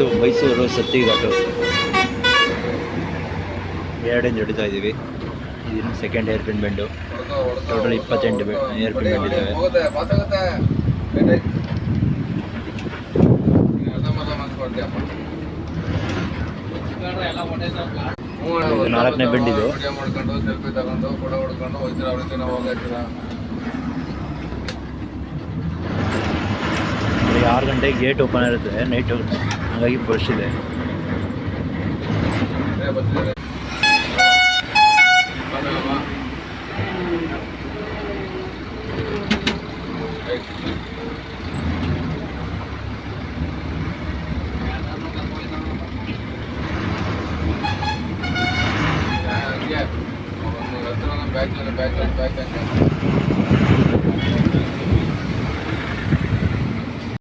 ಇದು ಮೈಸೂರು ಸತ್ತಿಘಾಟು ಎರಡೇ ನಡೀತಾ ಇದ್ದೀವಿ. ಇದನ್ನು second hairpin bend. Total 28 hairpin bend ಇದ್ದಾವೆ. ಇದು 4ನೇ ಬೆಂಡ್. ಇದು 6 ಗಂಟೆಗೆ ಗೇಟ್ ಓಪನ್ ಇರುತ್ತೆ ನೈಟು, ಹಾಗಾಗಿ ಫ್ರೆಶ್ ಇದೆ.